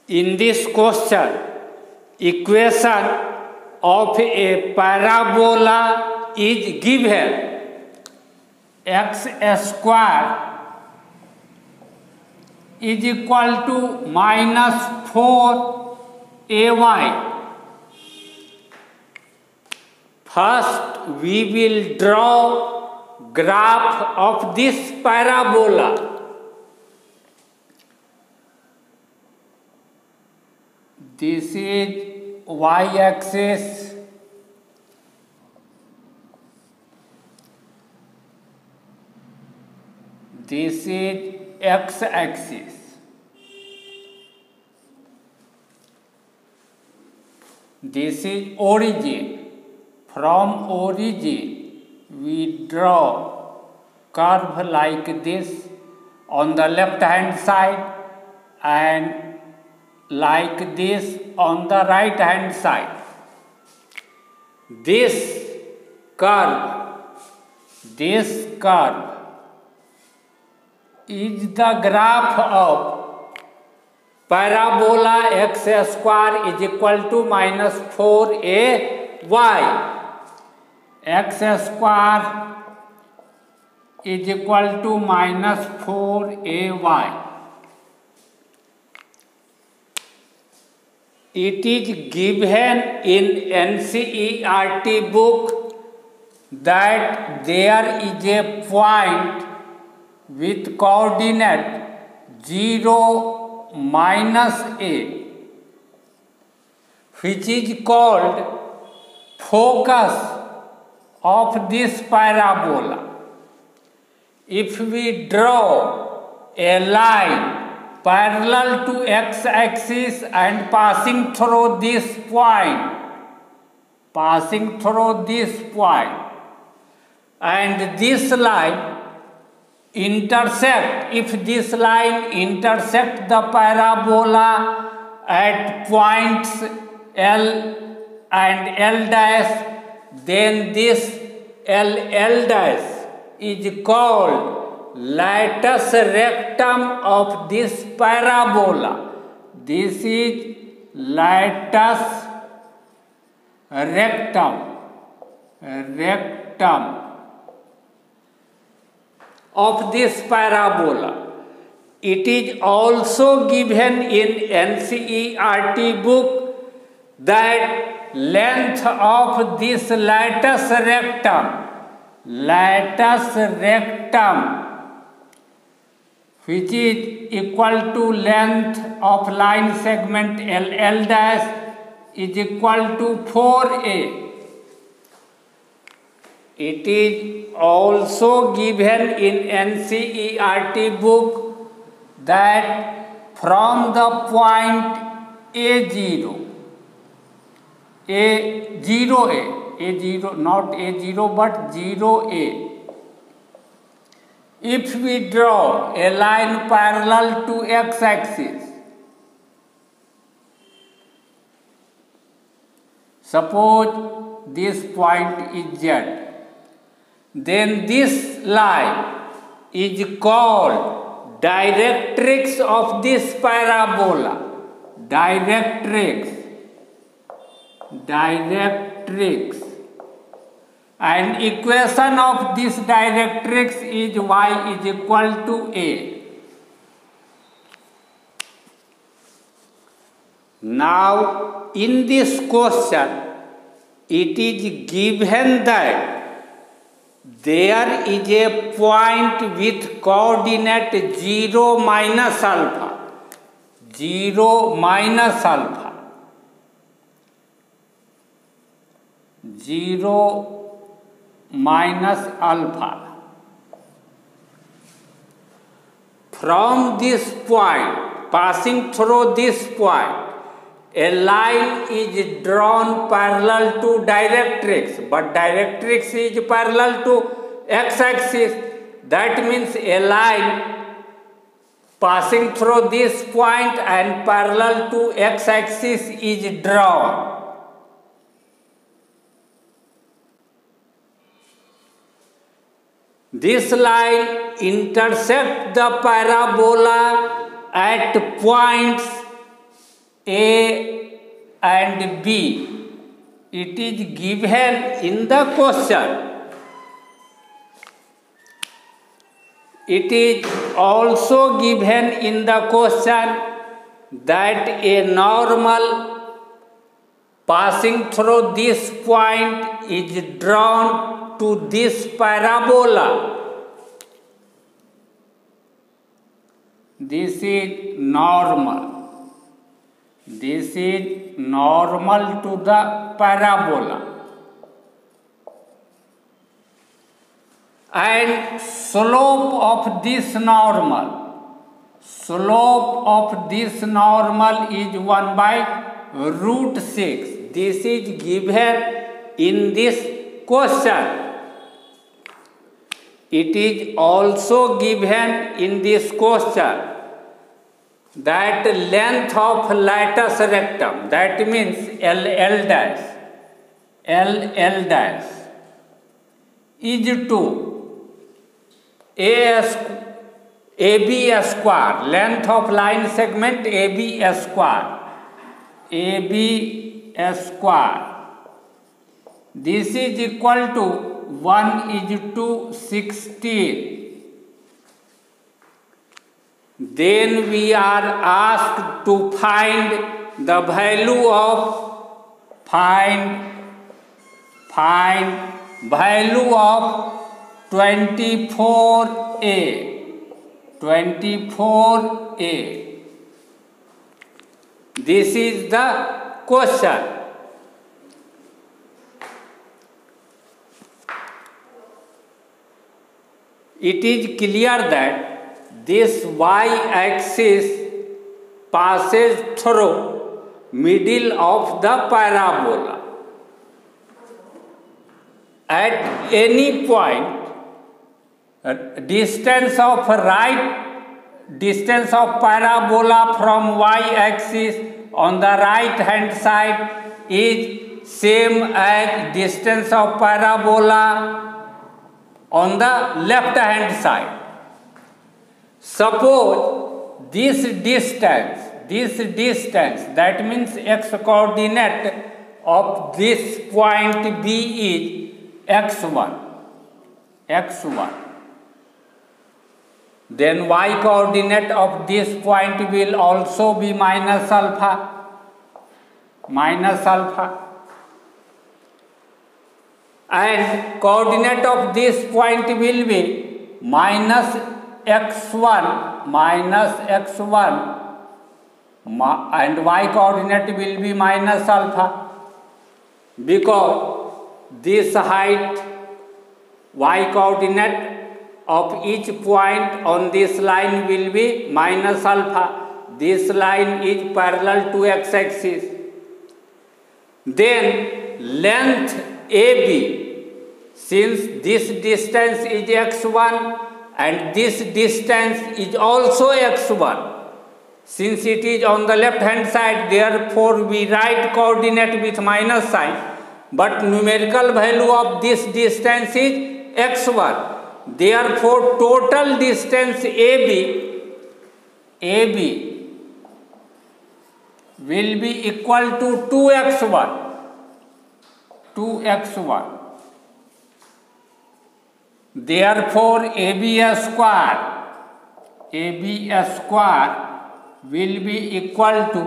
In this question, equation of a parabola is given. X square is equal to minus 4ay. First, we will draw graph of this parabola. This is y-axis, this is x-axis. This is origin. From origin, we draw curve like this on the left hand side and like this on the right hand side. This curve is the graph of parabola x square is equal to minus 4ay. X square is equal to minus 4ay. It is given in NCERT book that there is a point with coordinate 0, minus a, which is called focus of this parabola. If we draw a line parallel to x-axis and passing through this point, and this line intersect, if this line intersect the parabola at points L and L dash, then this L dash is called latus rectum of this parabola. This is latus rectum of this parabola. It is also given in NCERT book that length of this latus rectum, which is equal to length of line segment LL dash, is equal to 4a. It is also given in NCERT book that from the point A0, not A0 but 0A, if we draw a line parallel to x-axis, suppose this point is Z, then this line is called directrix of this parabola. Directrix, and equation of this directrix is y is equal to a. Now in this question, it is given that there is a point with coordinate 0, minus alpha. From this point, passing through this point, a line is drawn parallel to directrix, but directrix is parallel to x-axis. That means a line passing through this point and parallel to x-axis is drawn. This line intersects the parabola at points A and B, it is given in the question. It is also given in the question that a normal passing through this point is drawn to this parabola. This is normal. This is normal to the parabola. And slope of this normal is 1 by root 6. This is given in this question. It is also given in this question that length of latus rectum, that means LL dash is to AB square, length of line segment AB square. This is equal to 1:16. Then we are asked to find the value of value of 24A. This is the question. It is clear that this y-axis passes through middle of the parabola. At any point, distance of parabola from y-axis on the right hand side is same as distance of parabola on the left hand side. Suppose this distance, that means x coordinate of this point B is x1. Then y coordinate of this point will also be minus alpha. And coordinate of this point will be minus x1 and y coordinate will be minus alpha, because this height y coordinate of each point on this line will be minus alpha. This line is parallel to x-axis. Then length AB, since this distance is x1 and this distance is also x1, since it is on the left hand side, therefore we write coordinate with minus sign, but numerical value of this distance is x1. Therefore total distance AB will be equal to 2x1. Therefore AB square will be equal to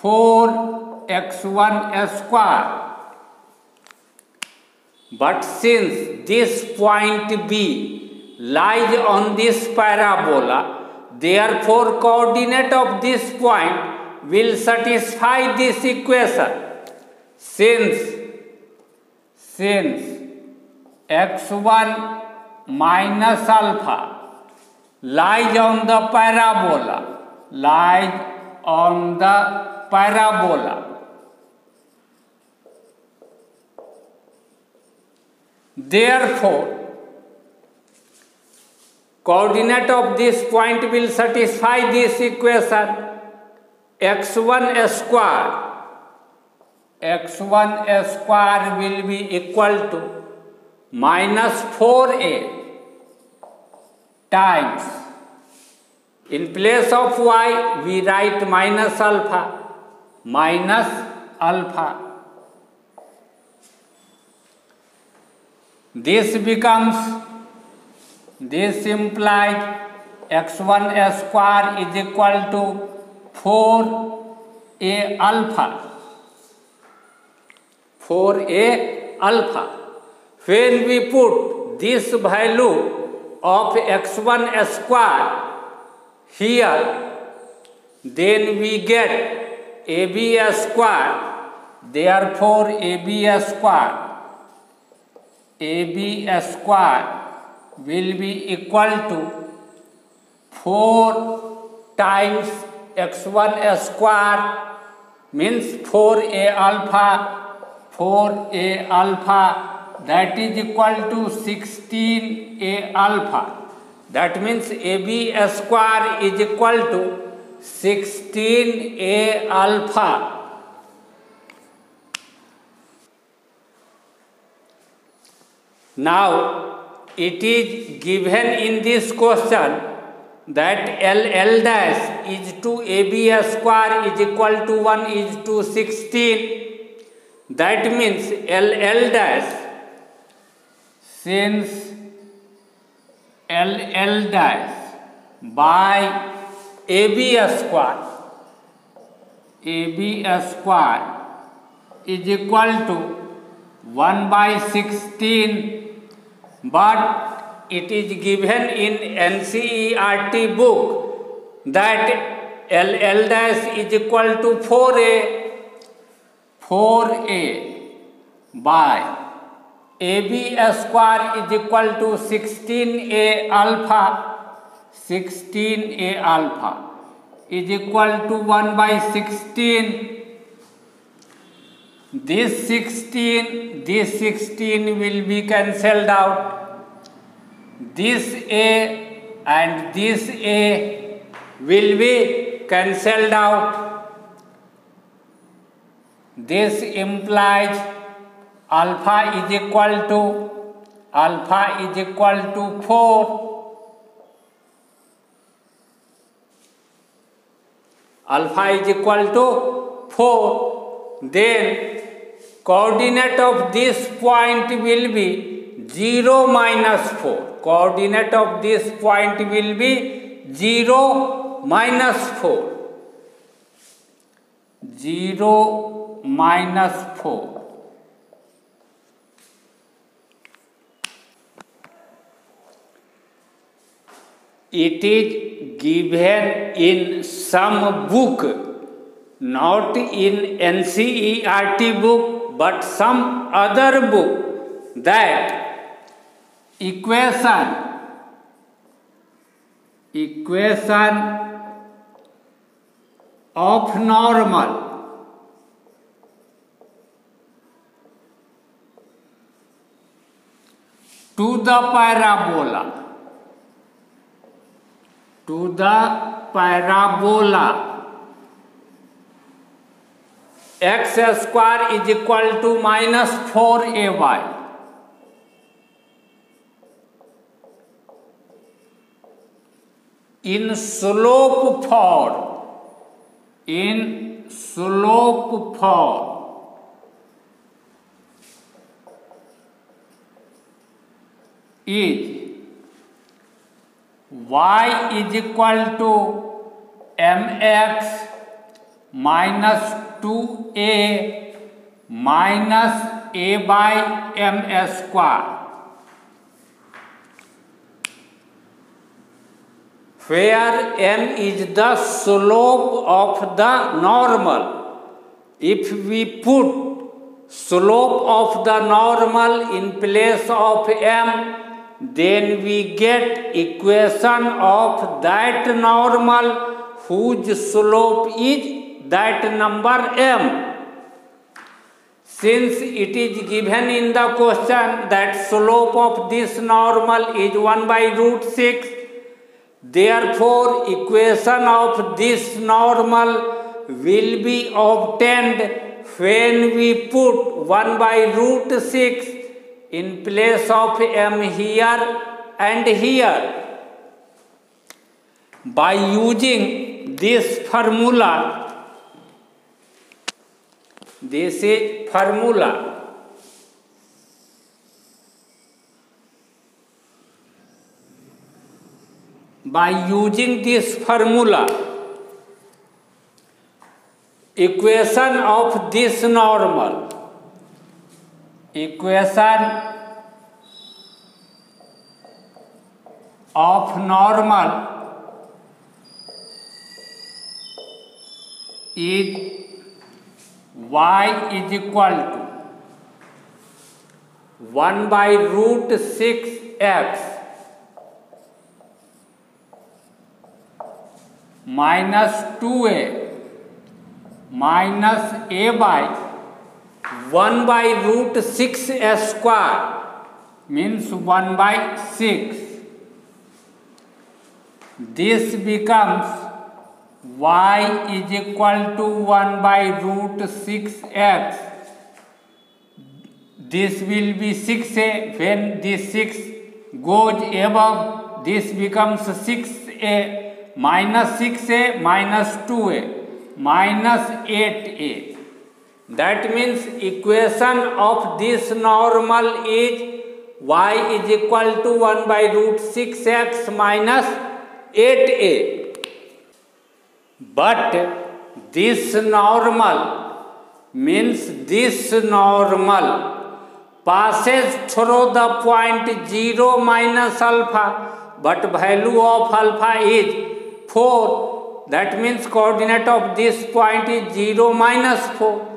4x1 square. But since this point B lies on this parabola, therefore coordinate of this point will satisfy this equation. Since x1 minus alpha lies on the parabola, therefore coordinate of this point will satisfy this equation. x1 square will be equal to minus 4a times, in place of y we write minus alpha, minus alpha. This implies x1 square is equal to 4a alpha. 4a alpha. When we put this value of x1 square here, then we get ab square. Therefore ab square will be equal to 4 times x1 square means 4a alpha, that is equal to 16a alpha. That means ab square is equal to 16a alpha. Now it is given in this question that L dash is to ab square is equal to 1 is to 16. That means L dash, since L dash by ab square is equal to 1 by 16, but it is given in NCERT book that L dash is equal to 4a by ab square is equal to 16a alpha is equal to 1 by 16. This 16 will be cancelled out. This a and this a will be cancelled out. This implies alpha is equal to 4. Alpha is equal to 4. Then coordinate of this point will be 0 minus 4. Coordinate of this point will be 0 minus 4. 0 minus 4. It is given in some book, not in NCERT book, but some other book, that equation of normal to the parabola x square is equal to minus 4ay in slope form is y is equal to mx minus 2a minus a by m square, where m is the slope of the normal. If we put slope of the normal in place of m, then we get equation of that normal whose slope is that number m. Since it is given in the question that slope of this normal is 1 by root 6, therefore equation of this normal will be obtained when we put 1 by root 6 in place of m here and here. By using this formula, This is formula. By using this formula, equation of this normal, equation of normal is y is equal to 1 by root 6x minus 2a minus a by 1 by root 6 square means 1 by 6. This becomes y is equal to 1 by root 6x. This will be 6a. When this 6 goes above, this becomes 6a minus 6a minus 2a minus 8a. That means equation of this normal is y is equal to 1 by root 6x minus 8a. But this normal means this normal passes through the point 0 minus alpha, but value of alpha is 4. That means coordinate of this point is 0 minus 4.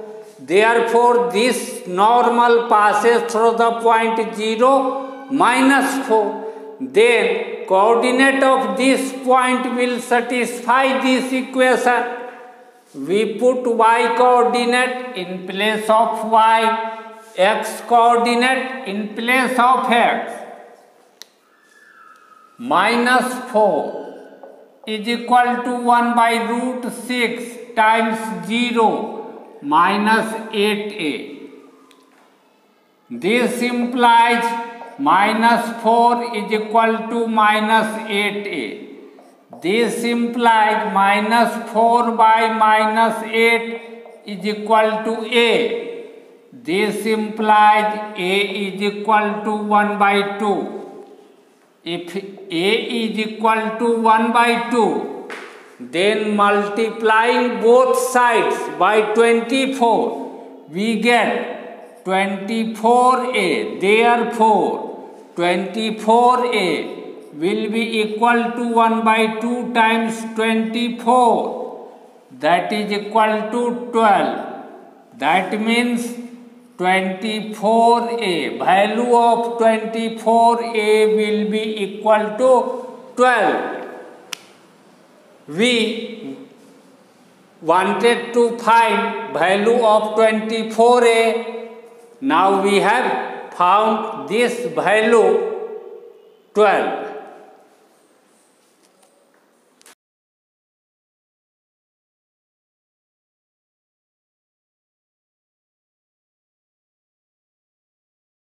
Therefore, this normal passes through the point 0 minus 4. Then coordinate of this point will satisfy this equation. We put y coordinate in place of y, x coordinate in place of x. Minus 4 is equal to 1 by root 6 times 0 minus 8a. This implies minus 4 is equal to minus 8a. This implies minus 4 by minus 8 is equal to a. This implies a is equal to 1 by 2. If a is equal to 1 by 2, then multiplying both sides by 24, we get 24a. Therefore, 24a will be equal to 1 by 2 times 24. That is equal to 12. That means 24a, value of 24a will be equal to 12. We wanted to find value of 24a. Now we have found this value 12.